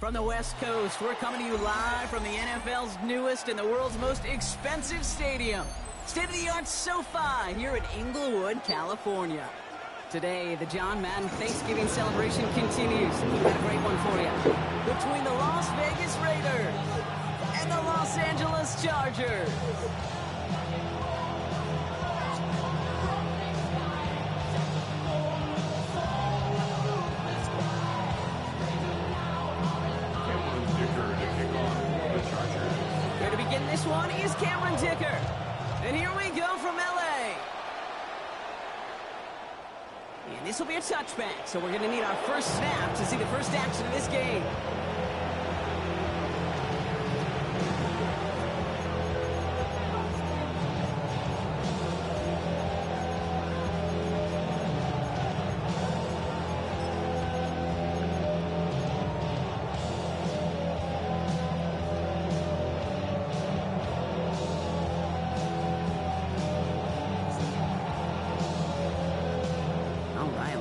from the West Coast. We're coming to you live from the NFL's newest and the world's most expensive stadium. State-of-the-art SoFi here in Inglewood, California. Today, the John Madden Thanksgiving celebration continues. We've got a great one for you. Between the Las Vegas Raiders and the Los Angeles Chargers. Here to begin this one is Cameron Dicker. And here we go from LA. And this will be a touchback, so we're going to need our first snap to see the first action of this game.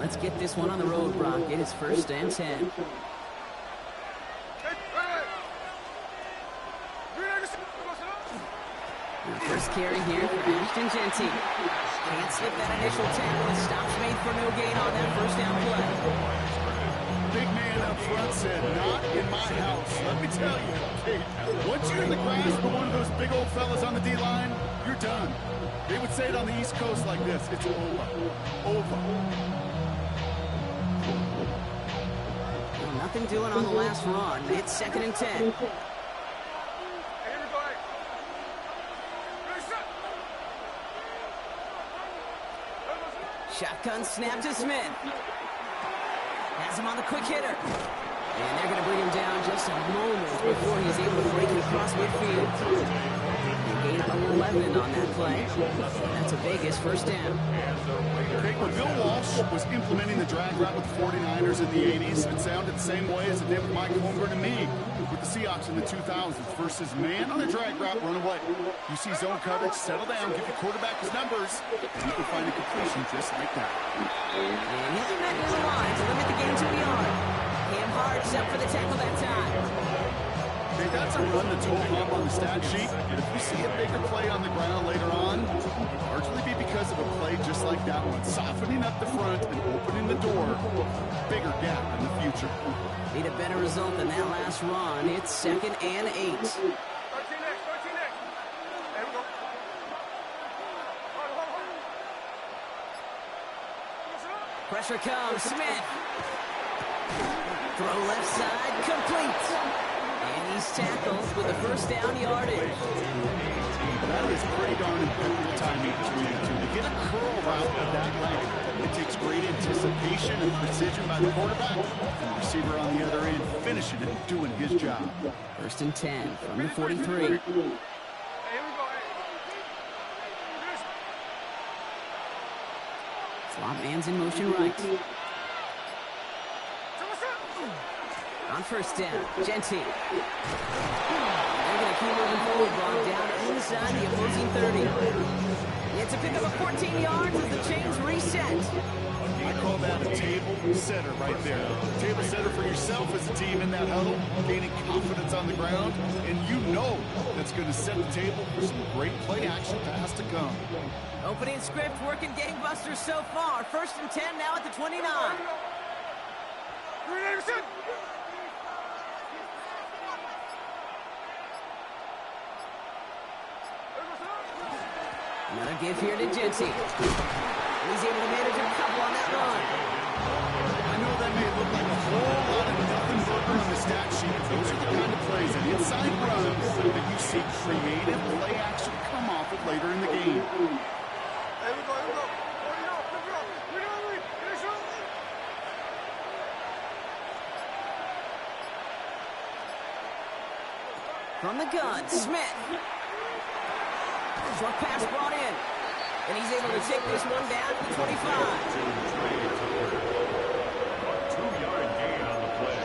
Let's get this one on the road, Brock. It is 1st and 10. The first carry here for Ashton Genty. Can't slip that initial tackle. Stops made for no gain on that first down play. Big man up front said, not in my house. Let me tell you, hey, once you're in the grasp of one of those big old fellas on the D-line, you're done. They would say it on the East Coast like this. It's over. Over. Nothing doing on the last run. It's 2nd and 10. Shotgun snap to Smith. Has him on the quick hitter. And they're going to bring him down just a moment before he's able to break it across midfield. They gain 11 on that play. That's a Vegas first down. When Bill Walsh was implementing the drag route with the 49ers in the 80s, it sounded the same way as it did with Mike Holmgren and me with the Seahawks in the 2000s versus man on the drag route, run away. You see zone coverage, settle down, give your quarterback his numbers, and you can find a completion just like that. And he'll be met near the line to limit the game to a yard. Cam Hart set for the tackle that time. Hey, that's a run that's holding up on the stat sheet. If you see a bigger play on the ground later on, it'll largely be because of a play just like that one, softening up the front and opening the door. Bigger gap in the future. Need a better result than that last run. It's 2nd and 8. Pressure comes. Smith. Throw left side. Complete. And he's tackled with the first down yardage. That is pretty darn impeccable timing between the two. To get a curl route of that length, it takes great anticipation and precision by the quarterback, and the receiver on the other end finishing it and doing his job. 1st and 10 from the 43. Slot man's in motion right. On 1st down, Genty. They're going to keep moving forward, ball down inside the opposing 30. It's a pick up of 14 yards as the chains reset. I call that a table setter right there. Table setter for yourself as a team in that huddle, gaining confidence on the ground, and you know that's going to set the table for some great play action pass to come. Opening script working gangbusters so far. 1st and 10 now at the 29. Another give here to Genty. He's able to manage a couple on that run. I know that may look like a whole lot of nothing burger on the stat sheet, but those are the kind of plays, an inside run, that you see creative play action come off of later in the game. From the gun, Smith. Short pass brought in. And he's able to take this one down to the 25. 2-yard gain on the play.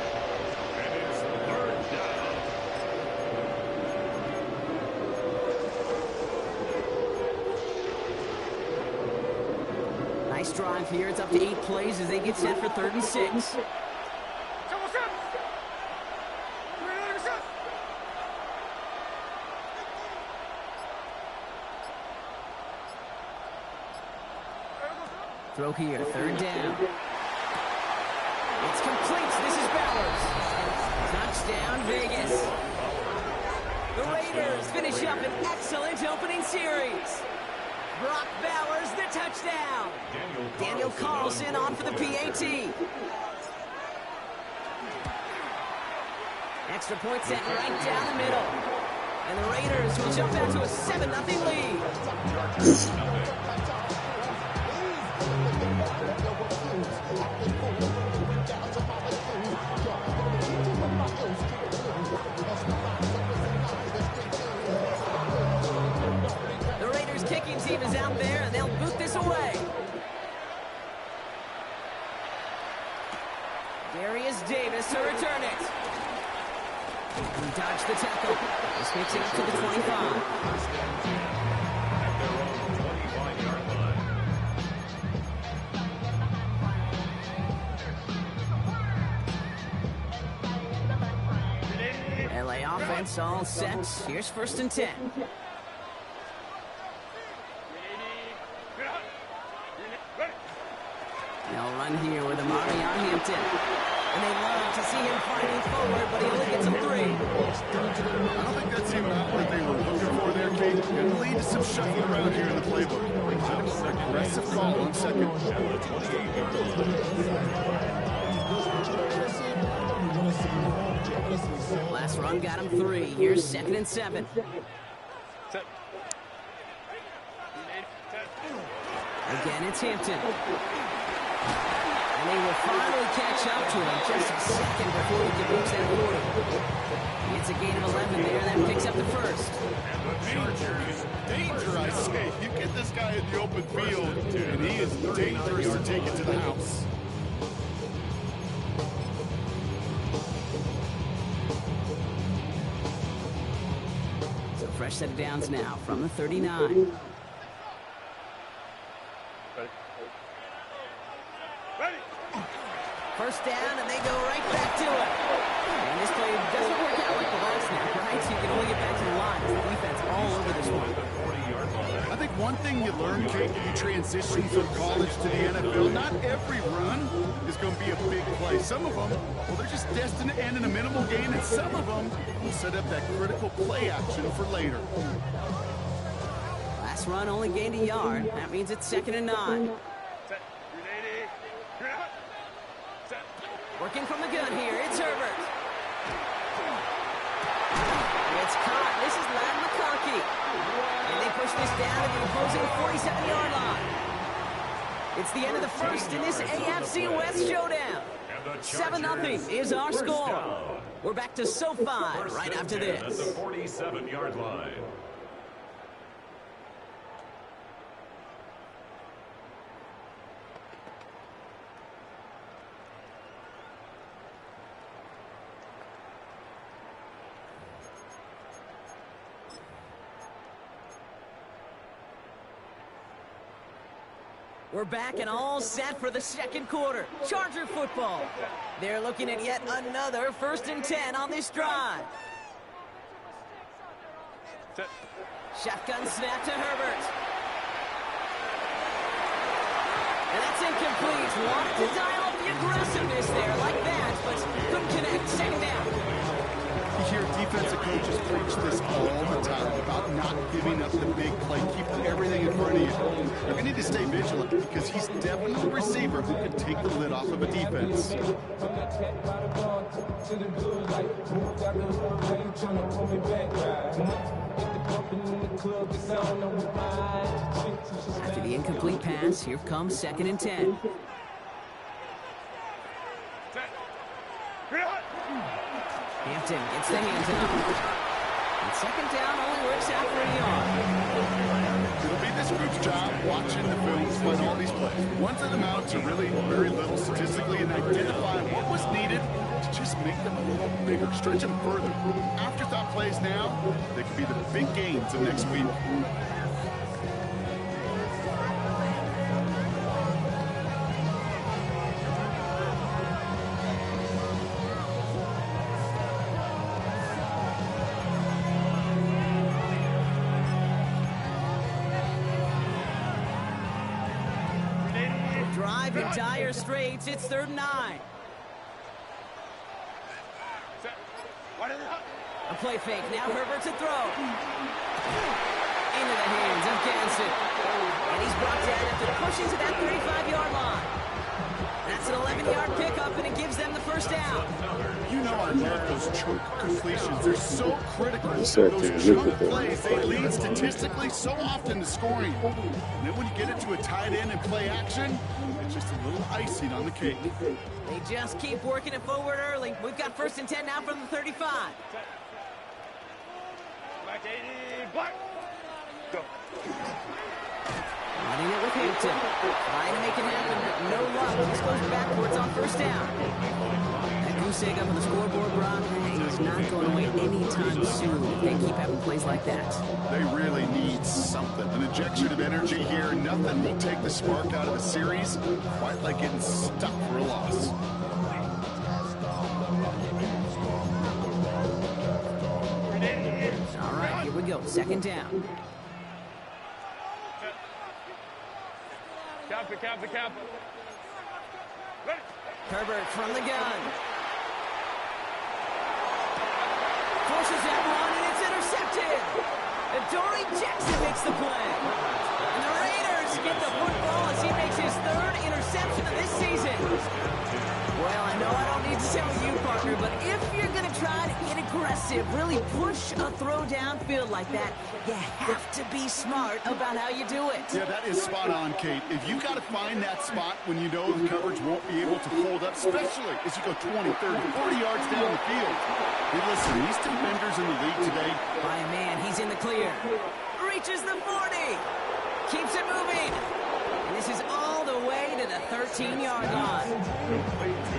And it's 3rd down. Nice drive here. It's up to 8 plays as they get set for 3rd and 6. Throw here, 3rd down. It's complete. This is Bowers. Touchdown, Vegas. The Raiders finish up an excellent opening series. Brock Bowers, the touchdown. Daniel Carlson on for the PAT. Extra point set right down the middle. And the Raiders will jump out to a 7-0 lead. The Raiders kicking team is out there, and they'll boot this away. Darius Davis to return it. He dodged the tackle. This makes it up to the 25. LA offense all set. Here's 1st and 10. They'll run here with Amari on Hampton. And they love to see him fighting forward, but he only gets him 3. I don't think that's the amount that they were looking for there, Kate. Going to lead to some shuffling around here in the playbook. Aggressive call on 2nd. Last run got him 3. Here's 2nd and 7. Again, it's Hampton. And they will finally catch up to him just a second before he can reach that 40. It's a gain of 11 there, and that picks up the 1st. Danger, I say. You get this guy in the open field, and he is dangerous to take it to the house. So fresh set of downs now from the 39. First down, and they go right back to it. And this play doesn't work out like the last snap, right? So you can only get back to the line. The defense all over this one. I think one thing you learn, Kate, when you transition from college to the NFL, not every run is going to be a big play. Some of them, well, they're just destined to end in a minimal gain, and some of them will set up that critical play action for later. Last run only gained a yard. That means it's 2nd and 9. Working from the gun here, it's Herbert. It's caught. This is Ladd McConkey. And they push this down to the opposing 47-yard line. It's the end of the 1st in this AFC West showdown. 7-0 is our score. We're back to SoFi right after this. At the 47-yard line. We're back and all set for the 2nd quarter. Charger football. They're looking at yet another 1st and 10 on this drive. Shotgun snap to Herbert. And that's incomplete. Wanted to dial up the aggressiveness there like that, but couldn't connect. 2nd down. You hear defensive coaches preach this all the time about not giving up the big play, keeping everything in front of you. You're going to need to stay vigilant because he's definitely a receiver who can take the lid off of a defense. After the incomplete pass, here comes 2nd and 10. Hampton gets the hands up. And 2nd down only works out for a yard. It'll be this group's job watching the films, playing all these plays. Ones that amount to really very little statistically and identifying what was needed to just make them a little bigger, stretch them further. Afterthought plays now, they could be the big gains of next week. deep in dire straits. It's 3rd and 9. A play fake. Now Herbert to throw. Into the hands of Ganson. And he's brought down after pushing to that 35-yard line. That's an 11-yard pickup, and it gives them the first down. You know I love those chunk completions. They're so critical. Those chunk plays, they lead statistically so often to scoring. And then when you get it to a tight end and play action, it's just a little icing on the cake. They just keep working it forward early. We've got 1st and 10 now from the 35. Black. Go. Running it with Hampton. Trying to make it happen, but no luck. This goes backwards on 1st down. That goose egg up on the scoreboard, Brock, is not going away anytime soon if they keep having plays like that. They really need something. An injection of energy here. Nothing will take the spark out of the series, quite like getting stuck for a loss. All right, here we go. 2nd down. Cap. Herbert from the gun. Forces that one, and it's intercepted. Adoree Jackson makes the play. And the Raiders get the football as he makes his 3rd interception of this season. Well, I know I don't need to tell you, partner, but if you're going to try to get aggressive, really push a throw downfield like that, you have to be smart about how you do it. Yeah, that is spot on, Kate. If you got to find that spot when you know the coverage won't be able to hold up, especially as you go 20, 30, 40 yards down the field. Hey, listen, these defenders in the league today. By a man, he's in the clear. Reaches the 40. Keeps it moving. And this is all the way to the 13-yard line.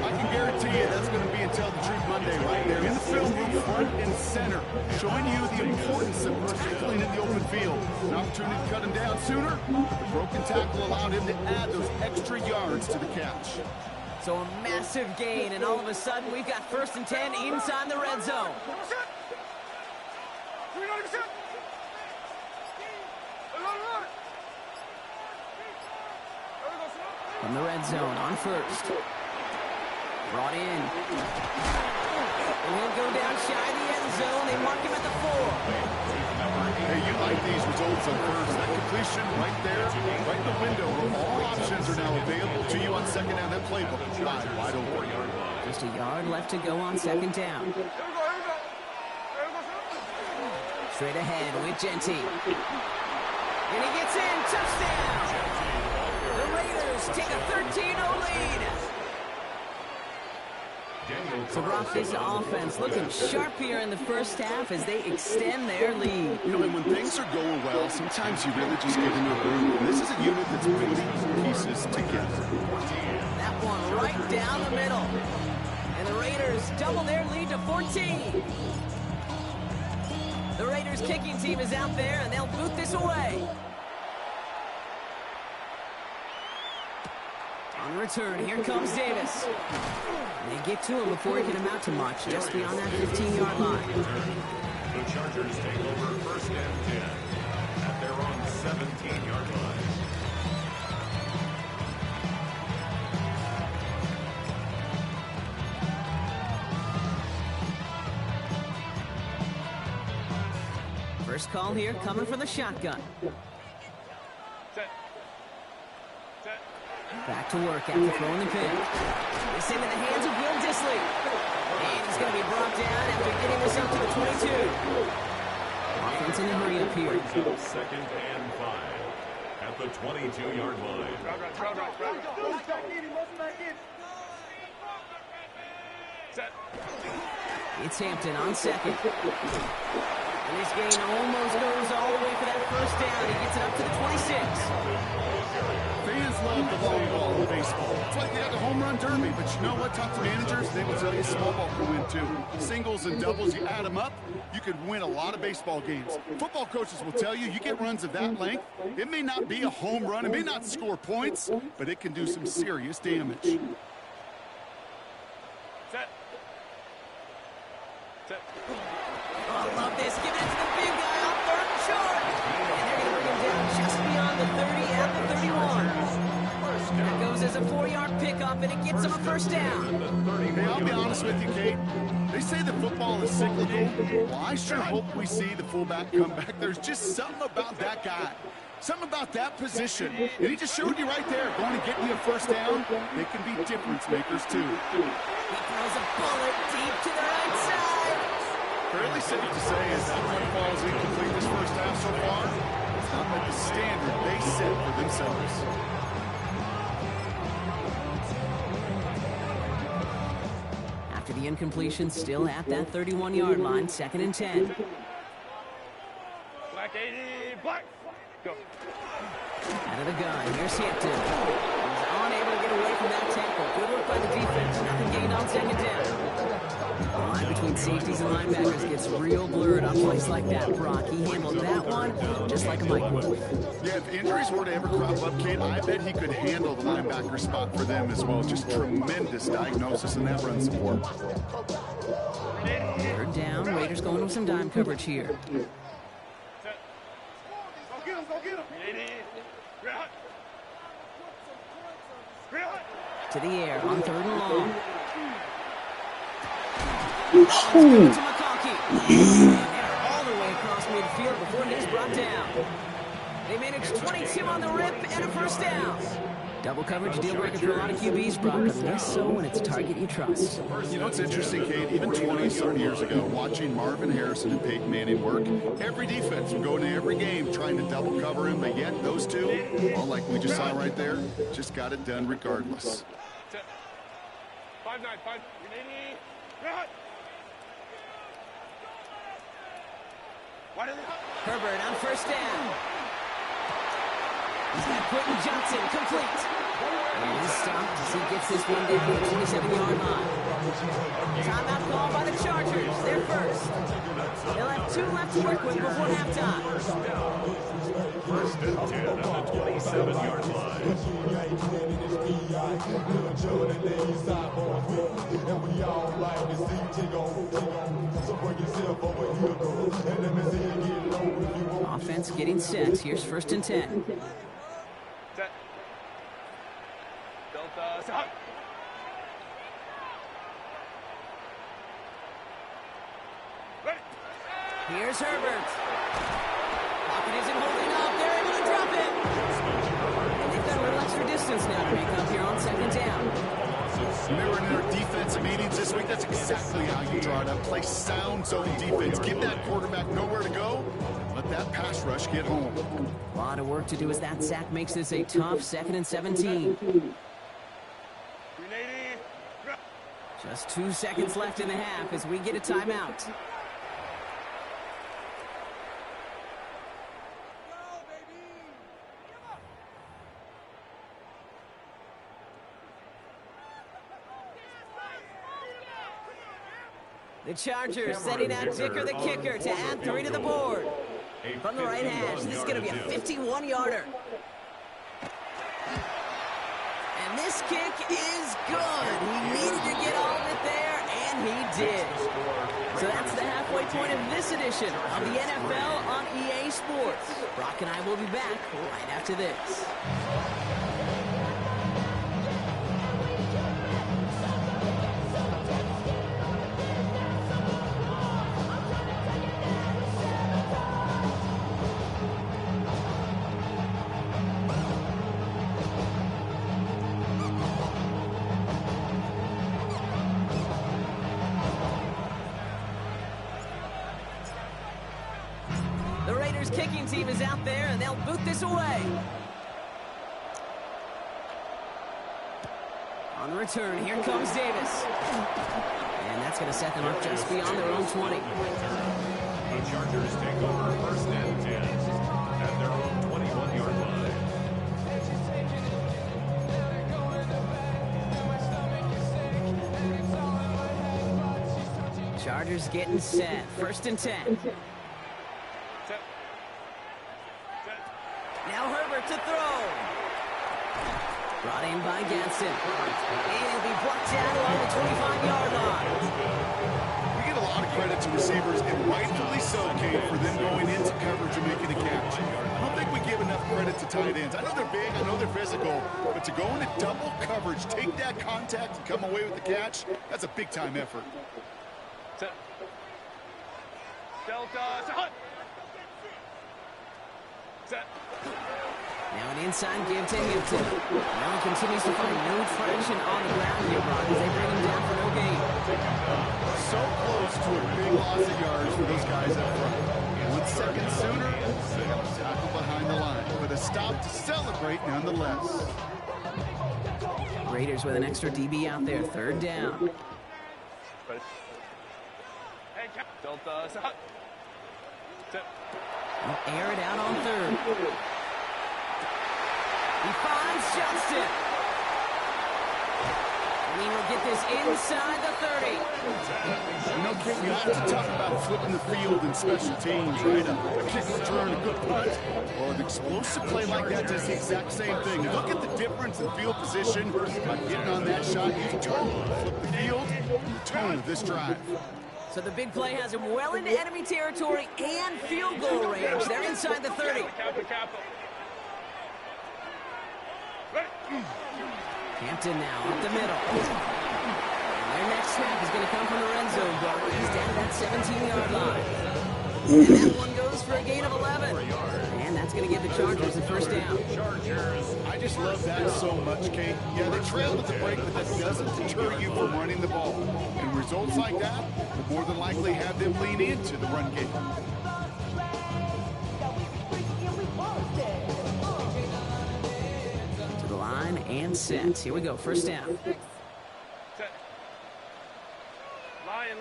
I can guarantee you that's going to be until the Truth Monday right there in the film room, front and center, showing you the importance of tackling in the open field. An opportunity to cut him down sooner. The broken tackle allowed him to add those extra yards to the catch. So a massive gain, and all of a sudden we've got 1st and 10 inside the red zone. From the red zone on 1st. Brought in. And he'll go down shy of the end zone. They mark him at the 4. Hey, you like these results on 1st. That completion right there, right in the window. All options are now available to you on 2nd down. That playbook wide open. Just a yard left to go on 2nd down. Straight ahead with Genty. And he gets in. Touchdown! The Raiders take a 13-0 lead. So Brock, this offense looking sharp here in the 1st half as they extend their lead. You know, and when things are going well, sometimes you really just get into a groove. And this is a unit that's putting pieces together. That one right down the middle. And the Raiders double their lead to 14. The Raiders kicking team is out there, and they'll boot this away. On return, here comes Davis. They get to him before he can amount to much, just beyond that 15-yard line. The Chargers take over 1st and 10 at their own 17-yard line. First call here coming from the shotgun. Back to work after throwing the pin. It's into the hands of Will Dissly. And he's going to be brought down after getting this up to the 22. Offense in a hurry up here. 2nd and 5 at the 22-yard line. It's Hampton on 2nd. And this gain almost goes all the way for that 1st down. He gets it up to the 26. Fans love the long ball in baseball. It's like they got the home run derby, but you know what? Talk to managers, they will tell you small ball can win too. Singles and doubles, you add them up, you could win a lot of baseball games. Football coaches will tell you, you get runs of that length, it may not be a home run, it may not score points, but it can do some serious damage. Oh, I love this. Giving it to the big guy on 3rd and short. And they're going to bring him down just beyond the 30 at the 31. That goes as a 4-yard pickup, and it gets him a first down. Hey, I'll be honest with you, Kate. They say that football is cyclical. Well, I sure hope we see the fullback come back. There's just something about that guy. Something about that position. And he just showed you right there, going to get you a first down. They can be difference makers, too. He throws a bullet deep to the right side. Fairly safe to say as that play falls incomplete this first half so far, it's not like the standard they set for themselves. After the incompletion, still at that 31-yard line, 2nd and 10. Black 80, black. Go. Out of the gun, here's Hampton. He's unable to get away from that tackle. Good work by the defense. Nothing gained on 2nd down. The line between safeties and linebackers gets real blurred on plays like that, Brock. He handled that one just like a microwave. Yeah, if injuries were to ever crop up, Kate, I bet he could handle the linebacker spot for them as well. Just tremendous diagnosis in that run support. 3rd down, Raiders going with some dime coverage here. Set. Go get him, go get him. 80. Real hot. Real hot. To the air on 3rd and long. To McConkey. They're all the way across midfield before it is brought down. They managed 22 on the rip and a first down. Double coverage deal breaker for a lot of QBs, Brock, but less so when it's a target you trust. You know, it's interesting, Kate, even 20-some years ago, watching Marvin Harrison and Peyton Manning work, every defense would go into every game trying to double cover him, but yet those two, well, like we just saw right there, just got it done regardless. Set. 5-9, 5. 80. Real hot. Why did it hot? Herbert on 1st down. He's got Quentin Johnson complete. And he's stopped as he gets this one down to the 27-yard line. Timeout call by the Chargers. They're first. They'll have 2 left to work with before halftime. 1st and 10 on the 27-yard line. Offense getting set. Here's 1st and 10. Set. Delta. Set. Hot. Ready. Here's Herbert. Pocket isn't holding up. They're able to drop it. And they've got a little extra distance now to make up here on 2nd down. Remember in our defensive meetings this week, that's exactly how you draw it up. Play sound zone defense. Give that quarterback nowhere to go. Let that pass rush get home. A lot of work to do as that sack makes this a tough 2nd and 17. 380. Just 2 seconds left in the half as we get a timeout. The Chargers setting out Dicker the kicker to add 3 to the board. From the right hash, this is going to be a 51-yarder. And this kick is good. He needed to get all of it there, and he did. So that's the halfway point of this edition of the NFL on EA Sports. Brock and I will be back right after this. The Raiders kicking team is out there, and they'll boot this away. On the return, here comes Davis. And that's going to set them up just beyond their own 20. The Chargers take over 1st and 10 at their own 21-yard line. Chargers getting set. 1st and 10. Set. Set. Now Herbert to throw. Brought in by Ganson. And he'll be blocked down along the 25-yard line. We give a lot of credit to receivers, and rightfully so, Kate, for them going into coverage and making a catch. I don't think we give enough credit to tight ends. I know they're big, I know they're physical, but to go into double coverage, take that contact, and come away with the catch, that's a big-time effort. Set. Delta. Set. Set. Now an inside give to Hilton. Now he continues to find no traction on the ground here, Brock, as they bring him down for no gain. So close to a big loss of yards for those guys up front. 1 second sooner, they have a tackle behind the line, but a stop to celebrate nonetheless. Raiders with an extra DB out there, 3rd down. Hey, Delta. Set. Set. They'll air it out on 3rd. He finds Johnston. And he will get this inside the 30. You know, Kate, you have to talk about flipping the field in special teams, right? A kick return, a good punt, or an explosive play like that does the exact same thing. Look at the difference in field position by getting on that shot. You totally flip the field and the tone of this drive. So the big play has him well into enemy territory and field goal range. They're inside the 30. Hampton now up the middle. And their next snap is going to come from the red zone, but he's down at that 17-yard line. And that one goes for a gain of 11. And that's going to give the Chargers the 1st down. I just love that so much, Kate. Yeah, they trail with the break, but that doesn't deter you from running the ball. And results like that will more than likely have them lean into the run game. And set. Here we go. 1st down. Set. Lion.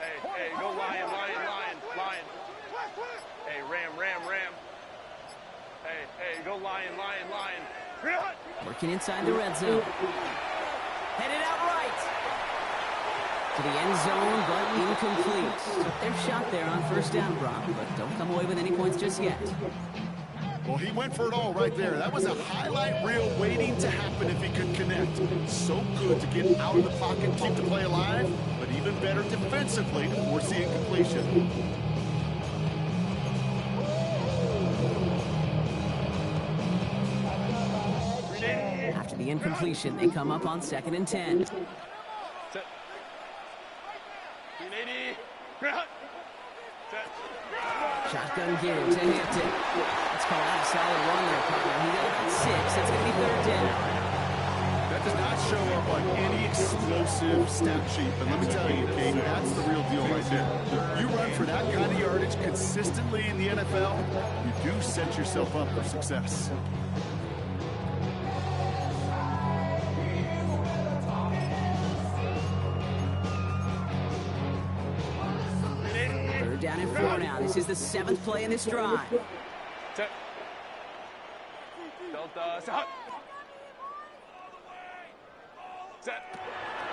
Hey, go lion. Hey, ram. Hey, go lion. Working inside the red zone. Headed out right. To the end zone, but incomplete. Took their shot there on 1st down, Brock, but don't come away with any points just yet. Well, he went for it all right there. That was a highlight reel waiting to happen if he could connect. So good to get out of the pocket, keep the play alive, but even better defensively to force the incompletion. After the incompletion, they come up on 2nd and 10. Set. 380. Shotgun give to Hampton. Let's call that a solid run there, partner. He got up at 6. It's going to be 3rd down. That does not show up on any explosive stat sheet, but let me tell you, Kate, that's the real deal right there. You run for that kind of yardage consistently in the NFL, you do set yourself up for success. Down in 4 now. This is the 7th play in this drive. Set. Delta. Set.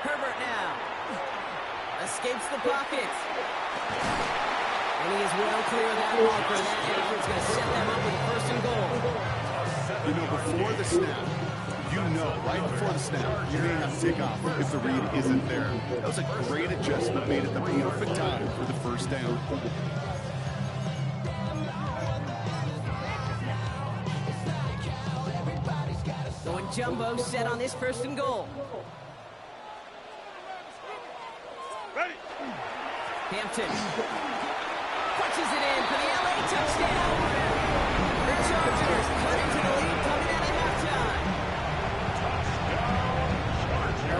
Herbert now. Escapes the pocket. And he is well clear of that marker. That effort's going to set them up with 1st and goal. You know, before the snap, you know, right before the snap, you may have to take off if the read isn't there. That was a great adjustment made at the perfect time for the 1st down. Going jumbo set on this 1st and goal. Ready. Hampton punches it in for the LA touchdown. The Chargers cut into the lead coming out of halftime.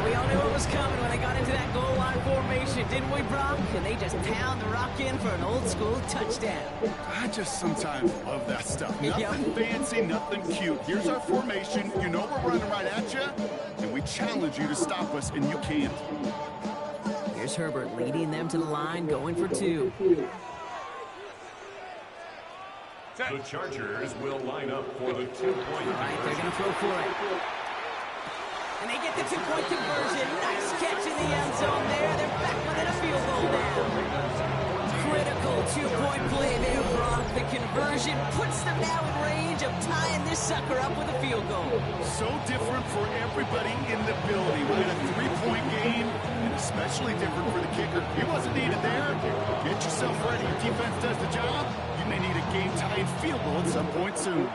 We all knew what was coming when they got into that goal line formation, didn't we, Brock? And they just pound the rock in for an old-school touchdown. I just sometimes love that stuff. Nothing Yep. fancy, nothing cute. Here's our formation. You know we're running right at you, and we challenge you to stop us, and you can't. Here's Herbert leading them to the line, going for 2. The Chargers will line up for the 2-point. All right, they're going to throw for it. And they get the 2-point conversion. Nice catch in the end zone there. They're back within a field goal now. Critical 2-point play there, Brock. The conversion puts them now in range of tying this sucker up with a field goal. So different for everybody in the building. Right, a 3-point game, and especially different for the kicker. He wasn't needed there. Get yourself ready. Your defense does the job. You may need a game-tying field goal at some point soon.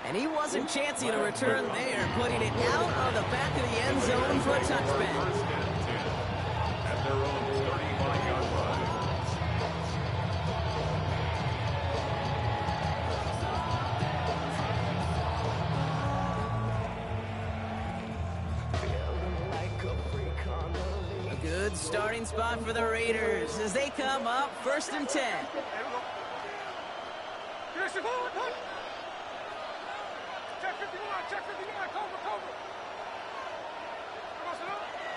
And he wasn't chancing a return there, putting it out of the back of the end zone for a touchback. First and 10 at their own 35-yard line. A good starting spot for the Raiders as they come up 1st and 10.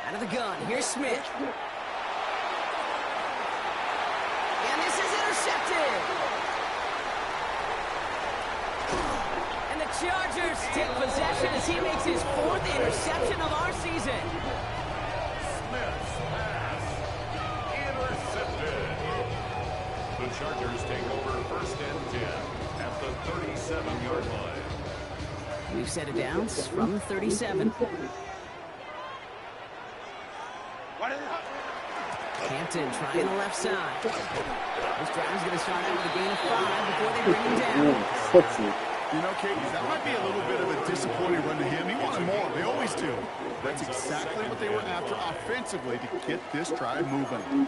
Out of the gun, here's Smith. And this is intercepted. And the Chargers take possession as he makes his 4th interception of our season. Smith's pass intercepted. The Chargers take over 1st and 10 at the 37-yard line. We've set it down from the 37. Hampton trying the left side. This drive's going to start out with a gain of 5 before they bring him down. You know, Katie, that might be a little bit of a disappointing run to him. He wanted more. They always do. That's exactly what they were after offensively to get this drive moving.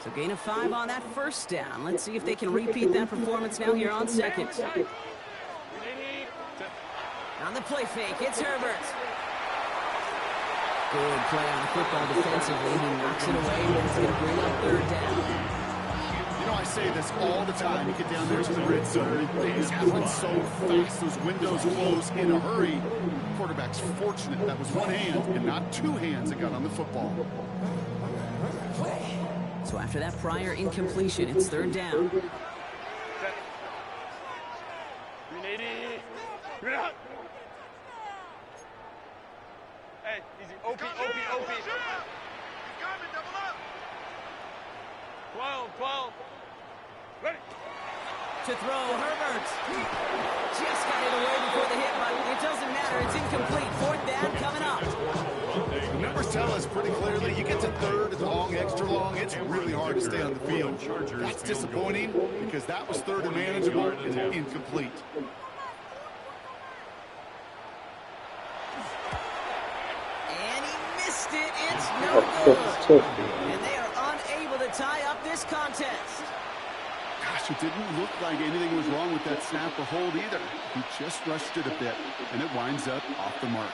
So gain of 5 on that 1st down. Let's see if they can repeat that performance now here on 2nd. On the play fake, it's Herbert. Good play on the football defensively. He knocks it away, and it's going to bring up 3rd down. You know, I say this all the time. You get down there to the red zone, things happen so fast. Those windows close in a hurry. Quarterback's fortunate that was one hand and not 2 hands that got on the football. So after that prior incompletion, it's 3rd down. Hey, easy. OP. 12. Ready. To throw, Herbert. Just got it away before the hit, but it doesn't matter. It's incomplete. 4th down coming up. The numbers tell us pretty clearly, you get to 3rd and long, extra long, it's really hard to stay on the field. That's disappointing because that was 3rd and manageable and incomplete. And he missed it. It's no good. And they are unable to tie up this contest. Gosh, it didn't look like anything was wrong with that snap or hold either. He just rushed it a bit, and it winds up off the mark.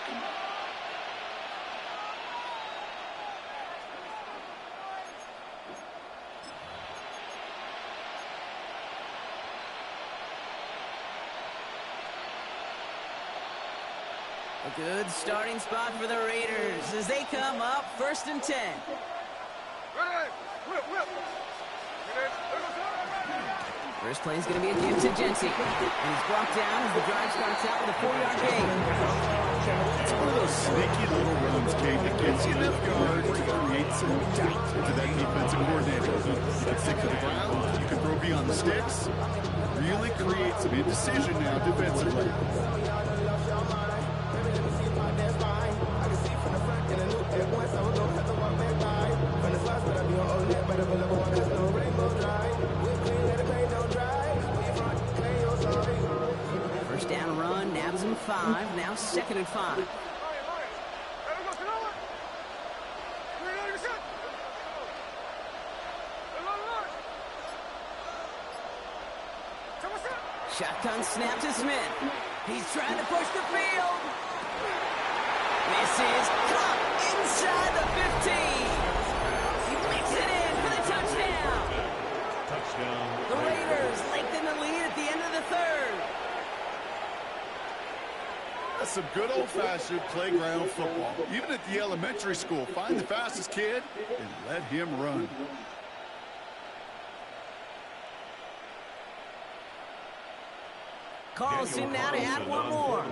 A good starting spot for the Raiders as they come up 1st and 10. Ready. Whip. First play is going to be a give to Jency. And he's brought down as the drive starts out with a 4-yard gain. It's one of those sneaky little runs, Kate, that gets you enough yards to create some doubt into that defensive coordinator. You can stick to the ground, you can throw beyond the sticks, really create some indecision now defensively. First down run, nabs him 5, now 2nd and 5. Shotgun snap to Smith. He's trying to push the field. This is caught inside the 15. He makes it in for the touchdown. Touchdown. The Raiders lengthen the lead at the end of the 3rd. That's some good old-fashioned playground football. Even at the elementary school, find the fastest kid and let him run. Carlson now to add one more.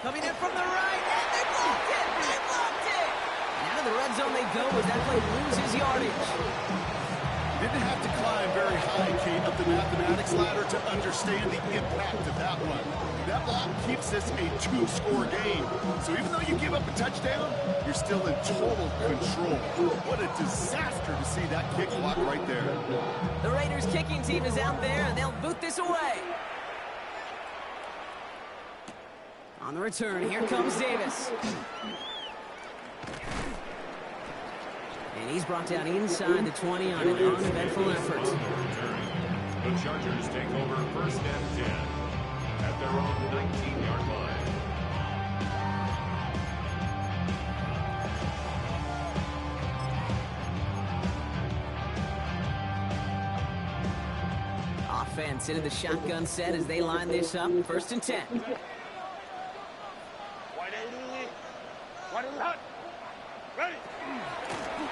Coming in from the right, and they blocked it! They blocked it! And out of the red zone they go as that play loses yardage. Didn't have to climb very high, Kate, up the mathematics ladder to understand the impact of that one. That block keeps this a two-score game. So even though you give up a touchdown, you're still in total control. What a disaster to see that kick block right there. The Raiders kicking team is out there, and they'll boot this away. On the return, here comes Davis. And he's brought down inside the 20 on an uneventful effort. The Chargers take over 1st and 10 at their own 19-yard line. Offense into the shotgun set as they line this up. 1st and 10.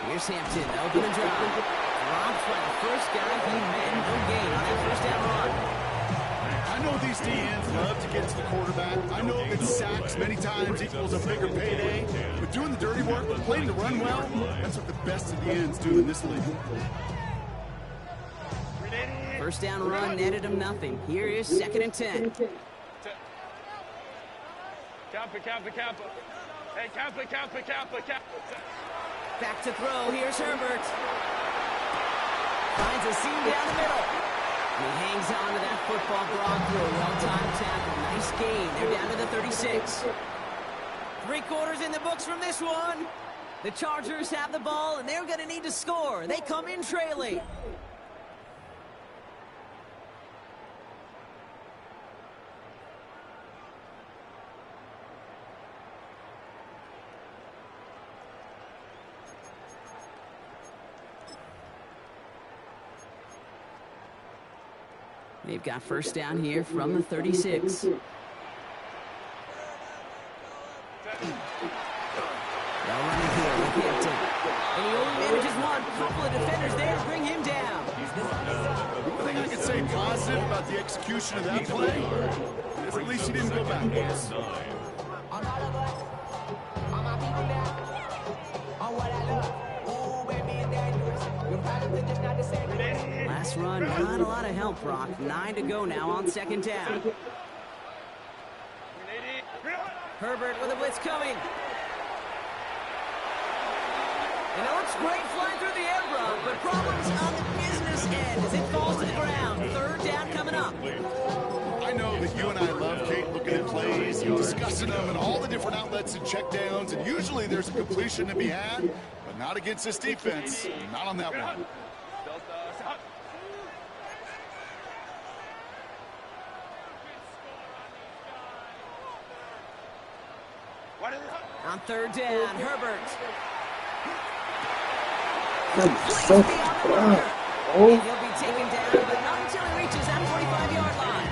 Here's Hampton, open and drive. Drops by the first guy he met. No gain on that 1st down run. I know these DNs love to get to the quarterback. I know that sacks many times equals a bigger payday. But doing the dirty work, playing the run well, that's what the best of the ends do in this league. 1st down run netted him nothing. Here is 2nd and 10. Kappa. Hey, Kappa. Back to throw. Here's Herbert. Finds a seam down the middle. And he hangs on to that football Brock through a well-timed tackle. Nice gain. They're down to the 36. 3/4 in the books from this one. The Chargers have the ball, and they're going to need to score. They come in trailing. They've got 1st down here from the 36. They'll run it here with Hampton. And he only manages one. Couple of defenders there to bring him down. One thing I can say positive about the execution of that play is at least he didn't go backwards. Last run, not a lot of help, Brock. 9 to go now on 2nd down. Herbert with a blitz coming. And it looks great flying through the air, Brock, but problems on the business end as it falls to the ground. 3rd down coming up. I know that you and I love, Kate, looking at plays and discussing them and all the different outlets and checkdowns, and usually there's a completion to be had, but not against this defense. Not on that one. On 3rd down, Herbert. And he'll be taken down, but not until he reaches that 45-yard line.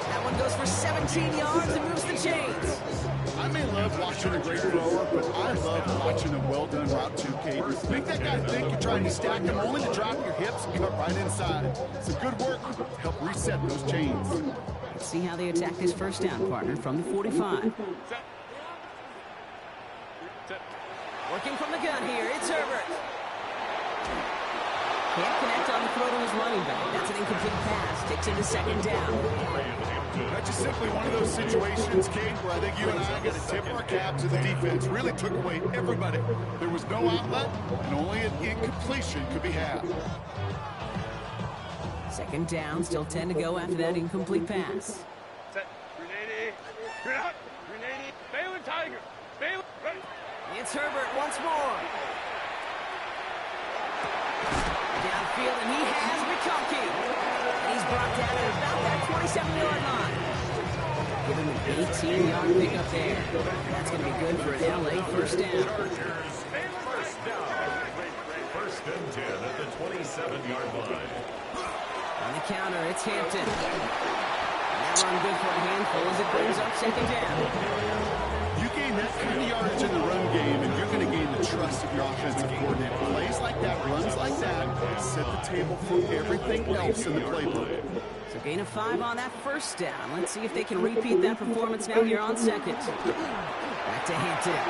That one goes for 17 yards and moves the chains. I may love watching a great thrower, but I love watching a well-done route to Kate. Make that guy think you're trying to stack him only to drop your hips and cut right inside. Some good work to help reset those chains. Let's see how they attack this 1st down, partner, from the 45. Working from the gun here, it's Herbert. Can't connect on the throw to his running back. That's an incomplete pass. Takes him to 2nd down. That's just simply one of those situations, Kate, where I think you and I got to tip our cap to the defense. Really took away everybody. There was no outlet, and only an incompletion could be had. 2nd down, still 10 to go after that incomplete pass. Balin Tiger. Balin. It's Herbert once more. Downfield, and he has McConkey. And he's brought down at about that 27-yard line. Give him an 18-yard pickup there. And that's going to be good for an LA 1st down. 1st and 10 at the 27-yard line. On the counter, it's Hampton. And that run good for a handful as it brings up 2nd down. You gain that kind of yardage in the run game, and you're going to gain the trust of your offensive coordinator. Plays like that, runs like that, set the table for everything else in the playbook. So gain of 5 on that 1st down. Let's see if they can repeat that performance now here on 2nd. Back to Hampton.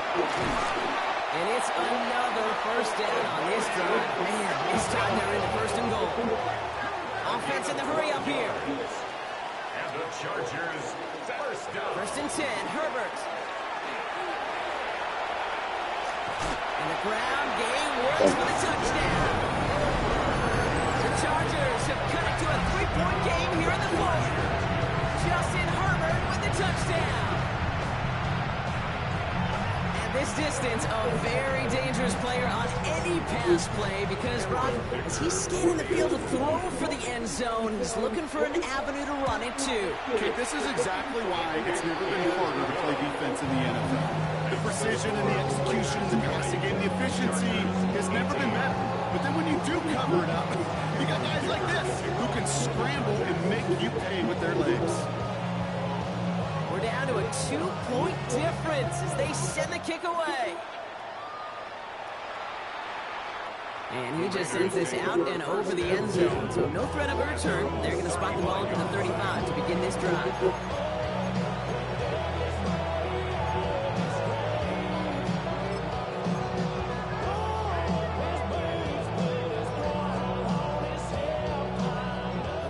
And it's another first down on this drive. Man, this time they're into first and goal. Offense in the hurry up here. And the Chargers, first down. First and 10, Herbert. And the ground game works for the touchdown. The Chargers have cut it to a 3-point game here in the fourth. Justin Herbert with the touchdown. At this distance, a very dangerous player on any pass play because, Brock, as he's scanning the field to throw for the end zone, he's looking for an avenue to run it to. Okay, this is exactly why it's never been harder to play defense in the NFL. The precision and the execution, the passing game, the efficiency has never been better. But then when you do cover it up, you got guys like this who can scramble and make you pay with their legs. We're down to a 2-point difference as they send the kick away. And he just sends this out and over the end zone. So no threat of a return. They're going to spot the ball at the 35 to begin this drive.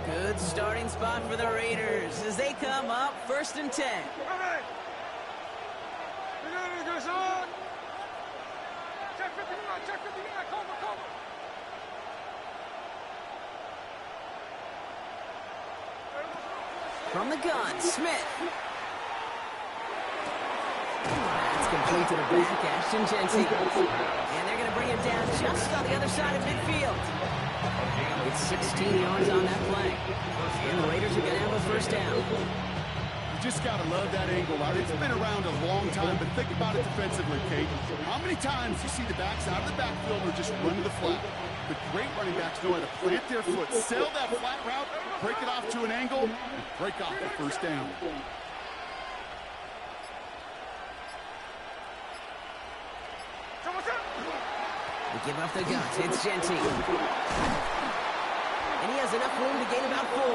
Good starting spot for the Raiders as they come up first and 10. From the gun, Smith. That's complete to the back, Ashton Jensen. And they're going to bring him down just on the other side of midfield. It's 16 yards on that play. And the Raiders are going to have a first down. You just got to love that angle out. It's been around a long time, but think about it defensively, Kate. How many times you see the backs out of the backfield or just run to the flat? The great running backs know how to plant their foot, sail that flat route, break it off to an angle, and break off the first down. They give up the guts. It's Genty. And he has enough room to gain about 4.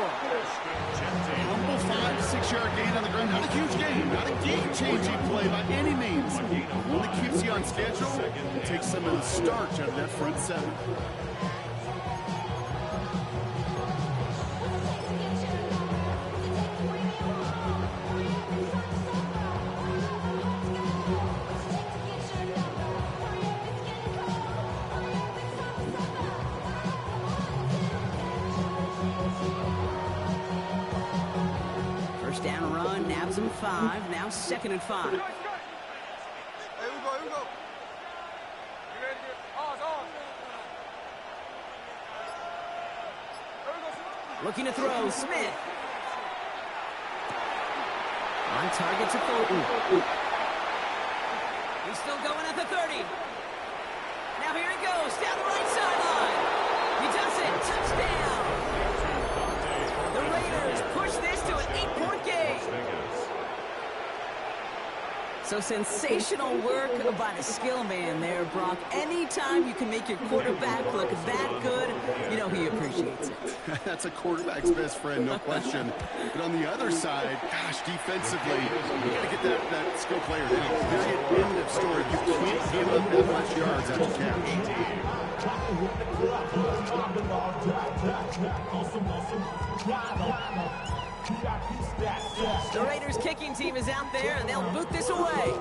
Humble 5 to 6 yard gain on the ground. Not a huge gain, not a game-changing play by any means. Only keeps you on schedule and takes some of the starch out of that front seven. Down run, nabs him 5, now second and 5. Hey, we go. You ready to get pause on? Looking to throw, Smith. On target to Fulton. He's still going at the 30. Now here he goes, down the right sideline. He does it, touchdown. The Raiders push this to an 8-point game. So sensational work by the skill man there, Brock. Anytime you can make your quarterback look that good, you know he appreciates it. That's a quarterback's best friend, no question. But on the other side, gosh, defensively, you got to get that skill player down. Period, end of story. You can't give up that much yards after catch. The Raiders kicking team is out there, and they'll boot this away.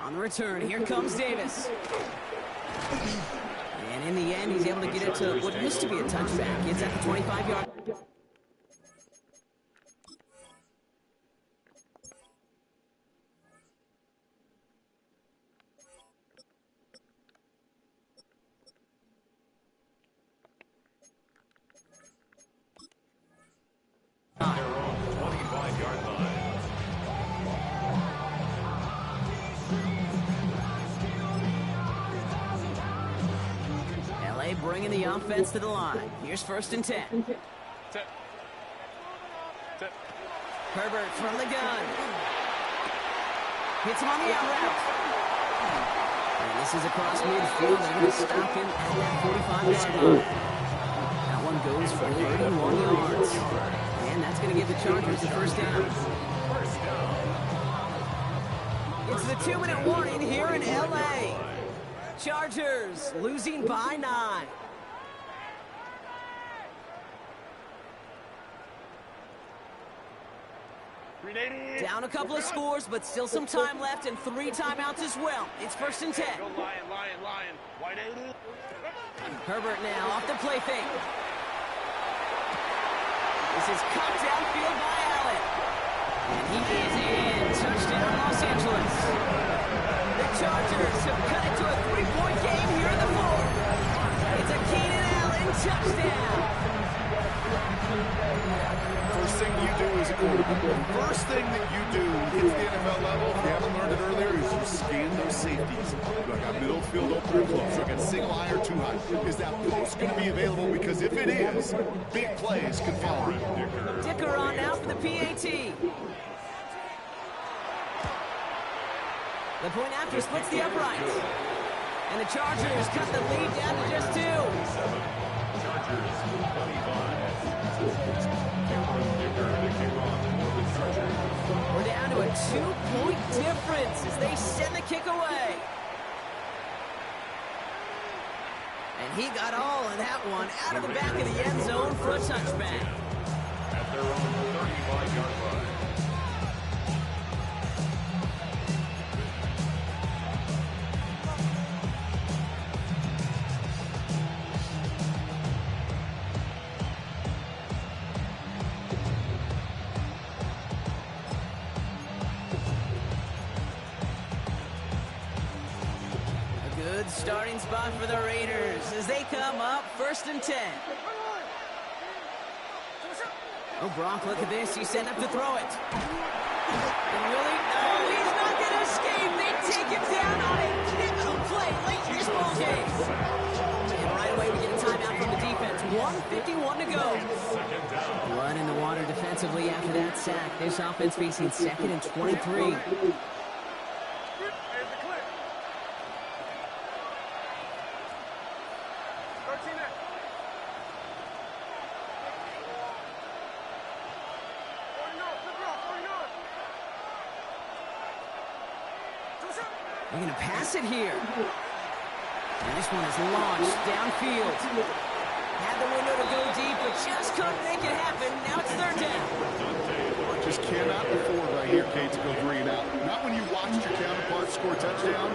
On the return, here comes Davis. And in the end, he's able to get it to what used to be a touchback. It's at the 25-yard. Their own 25-yard line. LA bringing the offense to the line. Here's first and 10. Herbert from the gun. Hits him on the out route. And this is across midfield. They're going to stop him at that 45-yard line. That one goes for 31 yards. And that's going to give the Chargers the first down. It's the 2-minute warning here in LA. Chargers losing by 9. Down a couple of scores, but still some time left and 3 timeouts as well. It's 1st and 10. Go Lion. White 80. Herbert now off the play fake. This is cut downfield by Allen. And he is in. Touchdown, Los Angeles. The Chargers have cut it to a 3-point game here in the 4th. It's a Keenan Allen touchdown. First thing you do as a quarterback, the first thing that you do when you get to the NFL level, if you haven't learned it earlier, is you scan those safeties. Do I got middle field open or close? Do I got single high or too high? Is that post going to be available? Because if it is, big plays can follow it. Dicker on now for the PAT. The point after splits the uprights. And the Chargers cut the lead down to just 2. Chargers 25. We're down to a 2-point difference as they send the kick away. And he got all of that one out of the back of the end zone for a touchback. At their own 35-yard line. Starting spot for the Raiders as they come up 1st and 10. Oh, Gronk, look at this. He's set up to throw it. And really, no, he's not going to escape. They take him down on a pivotal play late in this ball game. And right away, we get a timeout from the defense. 1:51 to go. Blood in the water defensively after that sack. This offense facing 2nd and 23. They're going to pass it here. And this one is launched downfield. Had the window to go deep, but just couldn't make it happen. Now it's 3rd down. Just cannot afford right here, Kate, to go 3 and out. Not when you watched your counterpart score a touchdown.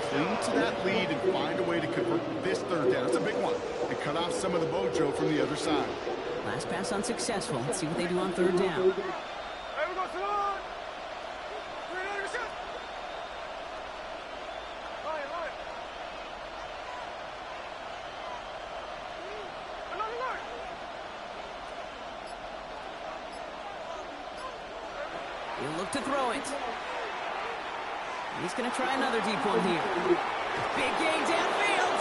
Cling to that lead and find a way to convert this 3rd down. It's a big one. And cut off some of the mojo from the other side. Last pass unsuccessful. Let's see what they do on 3rd down. He'll look to throw it. He's going to try another deep one here. Big gain downfield.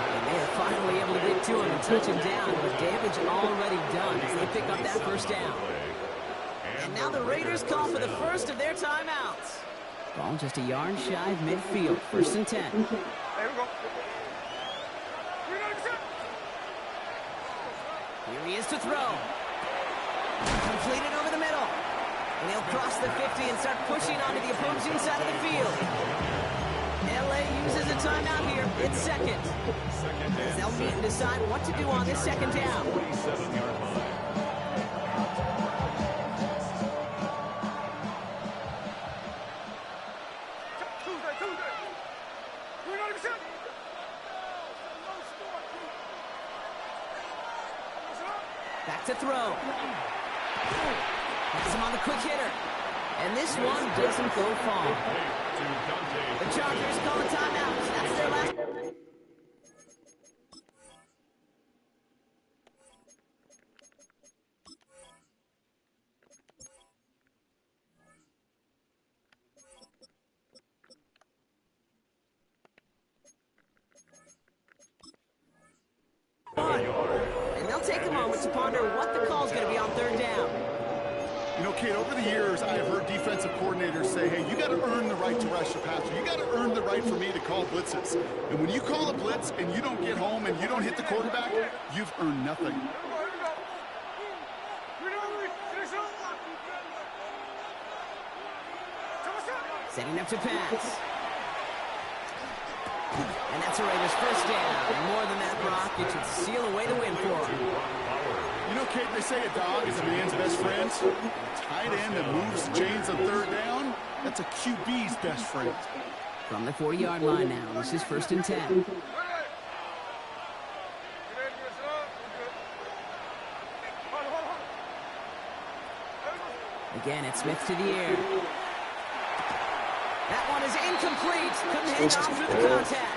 And they are finally able to get to him and touch him down, but damage already done as they pick up that 1st down. And now the Raiders call for the first of their timeouts. Ball just a yard shy of midfield. 1st and 10. There we go. Here he is to throw. Completed over the middle. And he'll cross the 50 and start pushing onto the opposing side of the field. LA uses a timeout here. It's 2nd. As they'll meet and decide what to do on this 2nd down. 27-yard line. Back to throw. Has him on the quick hitter. And this one doesn't go far. The Chargers call a timeout. That's their last. And they'll take a moment to ponder what the call is going to be on 3rd down. You know, Kate, over the years, I have heard defensive coordinators say, hey, you got to earn the right to rush the passer. You got to earn the right for me to call blitzes. And when you call a blitz and you don't get home and you don't hit the quarterback, you've earned nothing. Setting up to pass. And that's a Raiders first down. More than that, Brock. It should seal away the win for him. You know, Kate, they say a dog is a man's best friend. Tight end that moves the chains on third down, that's a QB's best friend. From the 40-yard line now, this is 1st and 10. Again, it's Smith to the air. That one is incomplete. Couldn't hang on through the contact.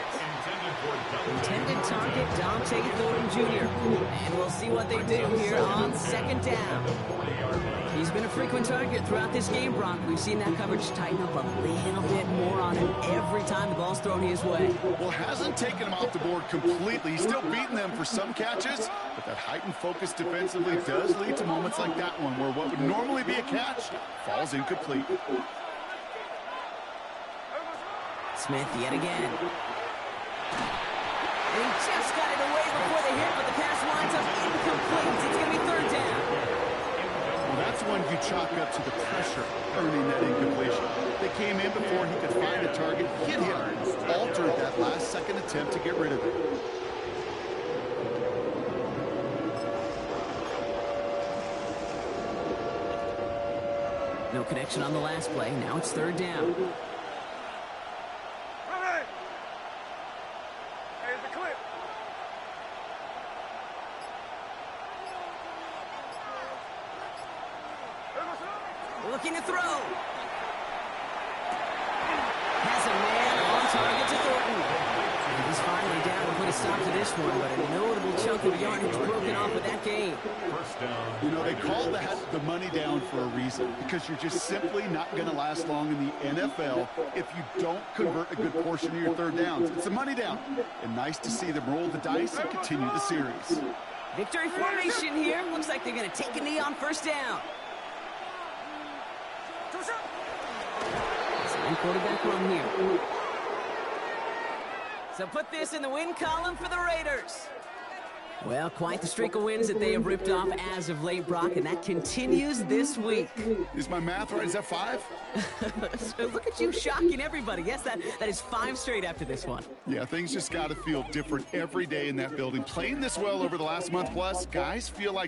Intended target, Dante Thornton Jr. And we'll see what they do here on 2nd down. He's been a frequent target throughout this game, Brock. We've seen that coverage tighten up a little bit more on him every time the ball's thrown his way. Well, hasn't taken him off the board completely. He's still beating them for some catches, but that heightened focus defensively does lead to moments like that one where what would normally be a catch falls incomplete. Smith yet again. And he just got it away before the hit, but the pass winds up incomplete. It's going to be 3rd down. Well, that's one you chalk up to the pressure earning that incompletion. They came in before he could find a target, hit him, altered that last-second attempt to get rid of it. No connection on the last play. Now it's 3rd down. Looking to throw. Has a man on target to Thornton. And he's finally down to put a stop to this one, but a notable chunk of yardage broken off of that game. You know, they call that the money down for a reason, because you're just simply not going to last long in the NFL if you don't convert a good portion of your 3rd downs. It's a money down. And nice to see them roll the dice and continue the series. Victory formation here. Looks like they're going to take a knee on 1st down. Sign quarterback run here. So put this in the win column for the Raiders. Well, quite the streak of wins that they have ripped off as of late, Brock, and that continues this week. Is my math right? Is that 5? So look at you shocking everybody. Yes, that is 5 straight after this one. Yeah, things just got to feel different every day in that building. Playing this well over the last month plus, guys feel like